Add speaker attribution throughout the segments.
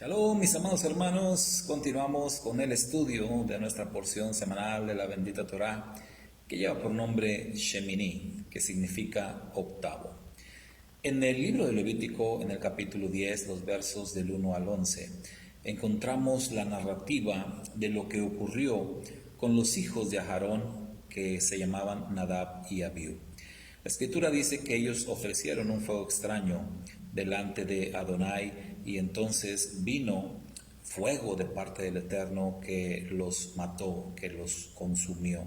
Speaker 1: Shalom, mis amados hermanos. Continuamos con el estudio de nuestra porción semanal de la bendita Torá, que lleva por nombre Shemini, que significa octavo. En el libro de Levítico, en el capítulo 10, los versos del 1 al 11, encontramos la narrativa de lo que ocurrió con los hijos de Aarón, que se llamaban Nadab y Abiú. La escritura dice que ellos ofrecieron un fuego extraño delante de Adonai y entonces vino fuego de parte del Eterno que los mató, que los consumió.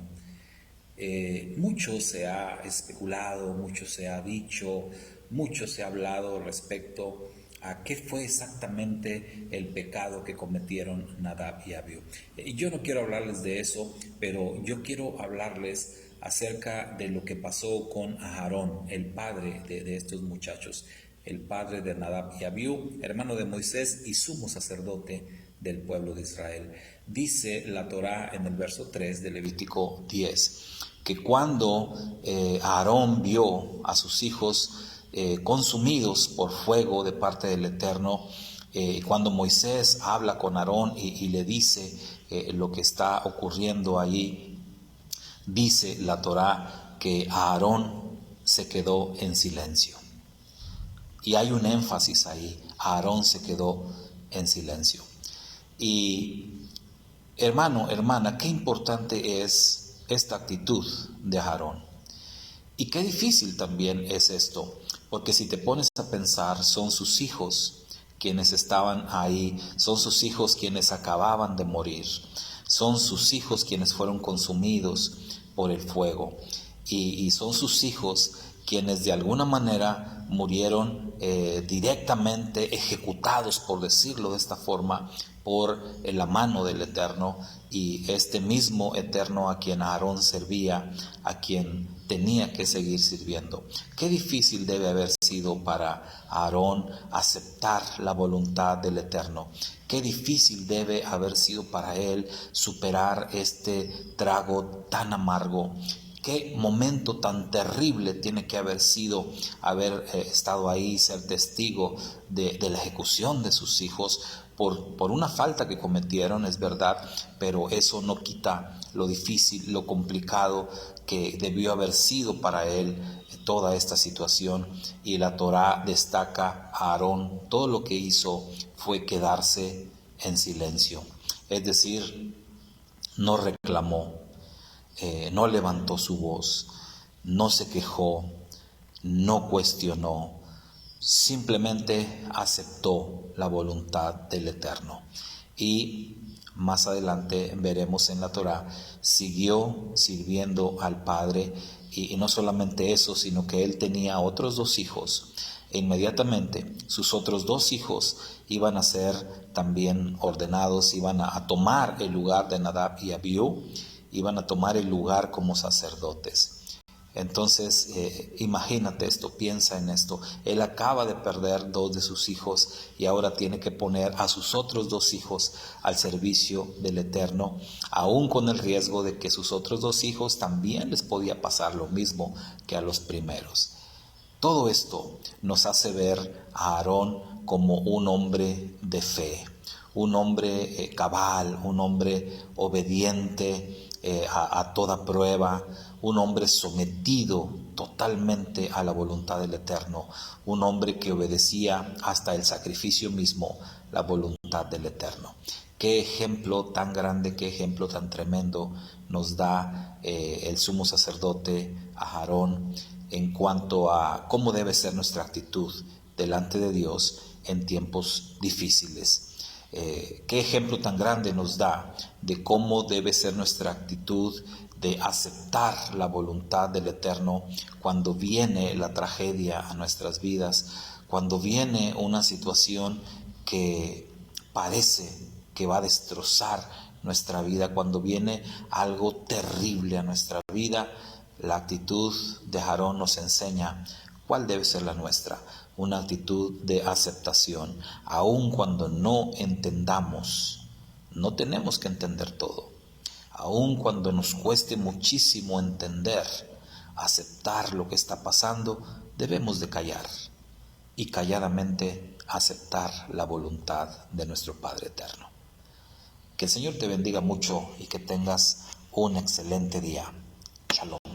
Speaker 1: Mucho se ha especulado, mucho se ha dicho, mucho se ha hablado respecto a qué fue exactamente el pecado que cometieron Nadab y Abiú. Y yo no quiero hablarles de eso, pero yo quiero hablarles acerca de lo que pasó con Aarón, el padre de estos muchachos, el padre de Nadab y Abiú, hermano de Moisés y sumo sacerdote del pueblo de Israel. Dice la Torá en el verso 3 de Levítico 10, que cuando Aarón vio a sus hijos consumidos por fuego de parte del Eterno, cuando Moisés habla con Aarón y le dice lo que está ocurriendo allí, dice la Torá que Aarón se quedó en silencio. Y hay un énfasis ahí, Aarón se quedó en silencio. Y hermano, hermana, qué importante es esta actitud de Aarón. Y qué difícil también es esto, porque si te pones a pensar, son sus hijos quienes estaban ahí, son sus hijos quienes acababan de morir, son sus hijos quienes fueron consumidos por el fuego, y son sus hijos quienes de alguna manera murieron directamente ejecutados, por decirlo de esta forma, por la mano del Eterno, y este mismo Eterno a quien Aarón servía, a quien tenía que seguir sirviendo. Qué difícil debe haber sido para Aarón aceptar la voluntad del Eterno. Qué difícil debe haber sido para él superar este trago tan amargo. Qué momento tan terrible tiene que haber sido haber estado ahí, ser testigo de la ejecución de sus hijos por una falta que cometieron, es verdad, pero eso no quita lo difícil, lo complicado que debió haber sido para él toda esta situación. Y la Torá destaca a Aarón, todo lo que hizo fue quedarse en silencio, es decir, no reclamó, no levantó su voz, no se quejó, no cuestionó, simplemente aceptó la voluntad del Eterno. Y más adelante veremos en la Torá, siguió sirviendo al Padre, y no solamente eso, sino que él tenía otros dos hijos, e inmediatamente sus otros dos hijos iban a ser también ordenados, iban a tomar el lugar de Nadab y Abiú, iban a tomar el lugar como sacerdotes. Entonces, imagínate esto, piensa en esto. Él acaba de perder dos de sus hijos y ahora tiene que poner a sus otros dos hijos al servicio del Eterno, aún con el riesgo de que sus otros dos hijos también les podía pasar lo mismo que a los primeros. Todo esto nos hace ver a Aarón como un hombre de fe, un hombre cabal, un hombre obediente a toda prueba, un hombre sometido totalmente a la voluntad del Eterno, un hombre que obedecía hasta el sacrificio mismo la voluntad del Eterno. Qué ejemplo tan grande, qué ejemplo tan tremendo nos da el sumo sacerdote Aarón en cuanto a cómo debe ser nuestra actitud delante de Dios en tiempos difíciles. Qué ejemplo tan grande nos da de cómo debe ser nuestra actitud de aceptar la voluntad del Eterno cuando viene la tragedia a nuestras vidas, cuando viene una situación que parece que va a destrozar nuestra vida, cuando viene algo terrible a nuestra vida. La actitud de Aarón nos enseña cuál debe ser la nuestra, una actitud de aceptación, aun cuando no entendamos. No tenemos que entender todo, aun cuando nos cueste muchísimo entender, aceptar lo que está pasando, debemos de callar, y calladamente aceptar la voluntad de nuestro Padre Eterno. Que el Señor te bendiga mucho y que tengas un excelente día. Shalom.